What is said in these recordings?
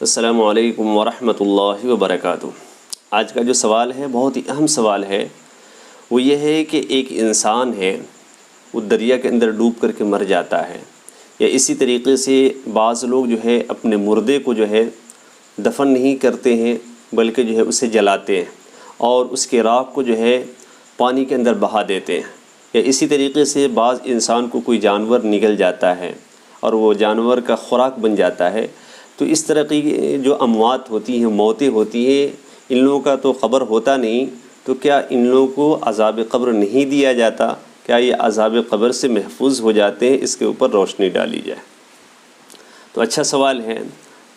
السلام علیکم ورحمۃ اللہ وبرکاتہ۔ آج کا جو سوال ہے بہت ہی اہم سوال ہے، وہ یہ ہے کہ ایک انسان ہے وہ دریا کے اندر ڈوب کر کے مر جاتا ہے، یا اسی طریقے سے بعض لوگ جو ہے اپنے مردے کو جو ہے دفن نہیں کرتے ہیں بلکہ جو ہے اسے جلاتے ہیں اور اس کے راکھ کو جو ہے پانی کے اندر بہا دیتے ہیں، یا اسی طریقے سے بعض انسان کو کوئی جانور نگل جاتا ہے اور وہ جانور کا خوراک بن جاتا ہے۔ تو اس طرح کی جو اموات ہوتی ہیں، موتیں ہوتی ہیں، ان لوگوں کا تو قبر ہوتا نہیں، تو کیا ان لوگوں کو عذاب قبر نہیں دیا جاتا؟ کیا یہ عذاب قبر سے محفوظ ہو جاتے ہیں؟ اس کے اوپر روشنی ڈالی جائے۔ تو اچھا سوال ہے۔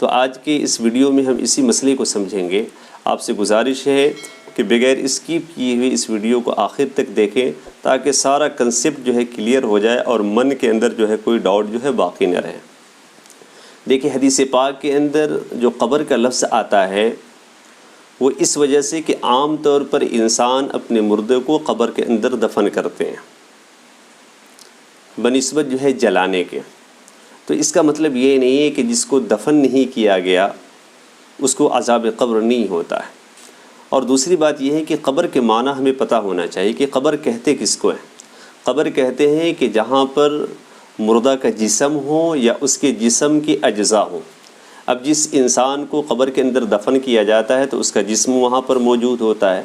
تو آج کے اس ویڈیو میں ہم اسی مسئلے کو سمجھیں گے۔ آپ سے گزارش ہے کہ بغیر اسکپ کیے ہوئے اس ویڈیو کو آخر تک دیکھیں تاکہ سارا کنسیپٹ جو ہے کلیئر ہو جائے اور من کے اندر جو ہے کوئی ڈاؤٹ جو ہے باقی نہ رہے۔ دیکھیں، حدیث پاک کے اندر جو قبر کا لفظ آتا ہے وہ اس وجہ سے کہ عام طور پر انسان اپنے مردے کو قبر کے اندر دفن کرتے ہیں بنسبت جو ہے جلانے کے۔ تو اس کا مطلب یہ نہیں ہے کہ جس کو دفن نہیں کیا گیا اس کو عذاب قبر نہیں ہوتا ہے۔ اور دوسری بات یہ ہے کہ قبر کے معنی ہمیں پتہ ہونا چاہیے کہ قبر کہتے کس کو ہیں۔ قبر کہتے ہیں کہ جہاں پر مردہ کا جسم ہو یا اس کے جسم کی اجزاء ہوں۔ اب جس انسان کو قبر کے اندر دفن کیا جاتا ہے تو اس کا جسم وہاں پر موجود ہوتا ہے۔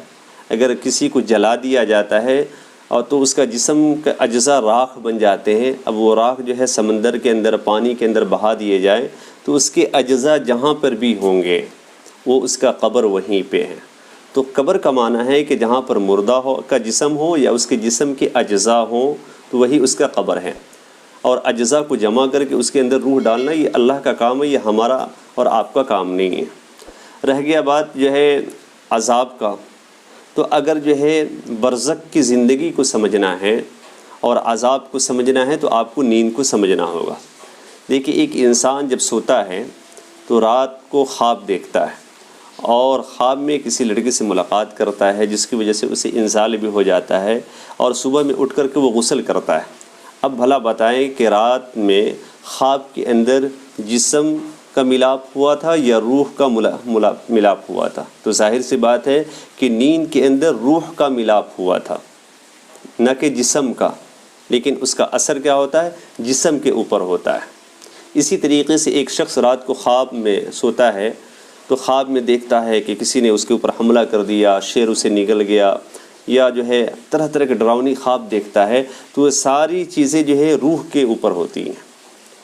اگر کسی کو جلا دیا جاتا ہے اور تو اس کا جسم کا اجزاء راکھ بن جاتے ہیں۔ اب وہ راکھ جو ہے سمندر کے اندر، پانی کے اندر بہا دیے جائیں تو اس کے اجزاء جہاں پر بھی ہوں گے وہ اس کا قبر وہیں پہ ہے۔ تو قبر کا معنی ہے کہ جہاں پر مردہ کا جسم ہو یا اس کے جسم کے اجزاء ہوں تو وہی اس کا قبر ہے۔ اور اجزاء کو جمع کر کے اس کے اندر روح ڈالنا یہ اللہ کا کام ہے، یہ ہمارا اور آپ کا کام نہیں ہے۔ رہ گیا بات جو ہے عذاب کا، تو اگر جو ہے برزخ کی زندگی کو سمجھنا ہے اور عذاب کو سمجھنا ہے تو آپ کو نیند کو سمجھنا ہوگا۔ دیکھیے، ایک انسان جب سوتا ہے تو رات کو خواب دیکھتا ہے اور خواب میں کسی لڑکی سے ملاقات کرتا ہے جس کی وجہ سے اسے انزال بھی ہو جاتا ہے، اور صبح میں اٹھ کر کے وہ غسل کرتا ہے۔ اب بھلا بتائیں کہ رات میں خواب کے اندر جسم کا ملاپ ہوا تھا یا روح کا ملاپ ہوا تھا؟ تو ظاہر سی بات ہے کہ نیند کے اندر روح کا ملاپ ہوا تھا، نہ کہ جسم کا، لیکن اس کا اثر کیا ہوتا ہے؟ جسم کے اوپر ہوتا ہے۔ اسی طریقے سے ایک شخص رات کو خواب میں سوتا ہے تو خواب میں دیکھتا ہے کہ کسی نے اس کے اوپر حملہ کر دیا، شیر اسے نگل گیا، یا جو ہے طرح طرح کے ڈراؤنی خواب دیکھتا ہے، تو یہ ساری چیزیں جو ہے روح کے اوپر ہوتی ہیں،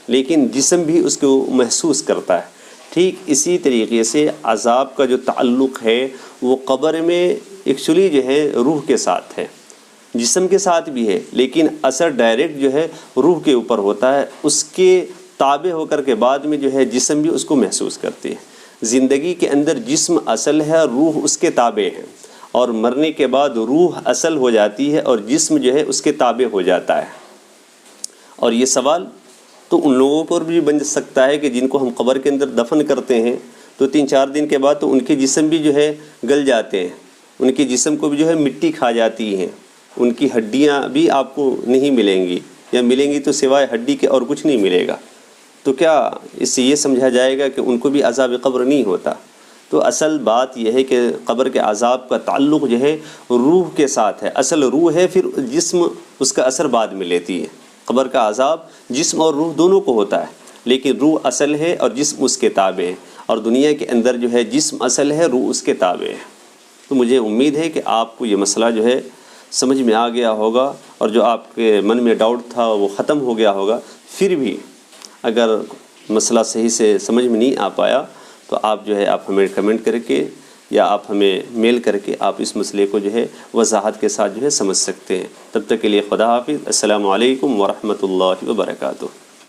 لیکن جسم بھی اس کو محسوس کرتا ہے۔ ٹھیک اسی طریقے سے عذاب کا جو تعلق ہے وہ قبر میں ایکچولی جو ہے روح کے ساتھ ہے، جسم کے ساتھ بھی ہے، لیکن اثر ڈائریکٹ جو ہے روح کے اوپر ہوتا ہے۔ اس کے تابع ہو کر کے بعد میں جو ہے جسم بھی اس کو محسوس کرتی ہے۔ زندگی کے اندر جسم اصل ہے، روح اس کے تابع ہے، اور مرنے کے بعد روح اصل ہو جاتی ہے اور جسم جو ہے اس کے تابع ہو جاتا ہے۔ اور یہ سوال تو ان لوگوں پر بھی بن سکتا ہے کہ جن کو ہم قبر کے اندر دفن کرتے ہیں تو 3-4 دن کے بعد تو ان کے جسم بھی جو ہے گل جاتے ہیں، ان کے جسم کو بھی جو ہے مٹی کھا جاتی ہے، ان کی ہڈیاں بھی آپ کو نہیں ملیں گی، یا ملیں گی تو سوائے ہڈی کے اور کچھ نہیں ملے گا۔ تو کیا اس سے یہ سمجھا جائے گا کہ ان کو بھی عذاب قبر نہیں ہوتا؟ تو اصل بات یہ ہے کہ قبر کے عذاب کا تعلق جو ہے روح کے ساتھ ہے۔ اصل روح ہے، پھر جسم اس کا اثر بعد میں لیتی ہے۔ قبر کا عذاب جسم اور روح دونوں کو ہوتا ہے، لیکن روح اصل ہے اور جسم اس کے تابع ہے، اور دنیا کے اندر جو ہے جسم اصل ہے، روح اس کے تابع ہے۔ تو مجھے امید ہے کہ آپ کو یہ مسئلہ جو ہے سمجھ میں آ گیا ہوگا، اور جو آپ کے من میں ڈاؤٹ تھا وہ ختم ہو گیا ہوگا۔ پھر بھی اگر مسئلہ صحیح سے سمجھ میں نہیں آ پایا تو آپ جو ہے آپ ہمیں کمنٹ کر کے یا آپ ہمیں میل کر کے آپ اس مسئلے کو جو ہے وضاحت کے ساتھ جو ہے سمجھ سکتے ہیں۔ تب تک کے لیے خدا حافظ۔ السلام علیکم ورحمۃ اللہ وبرکاتہ۔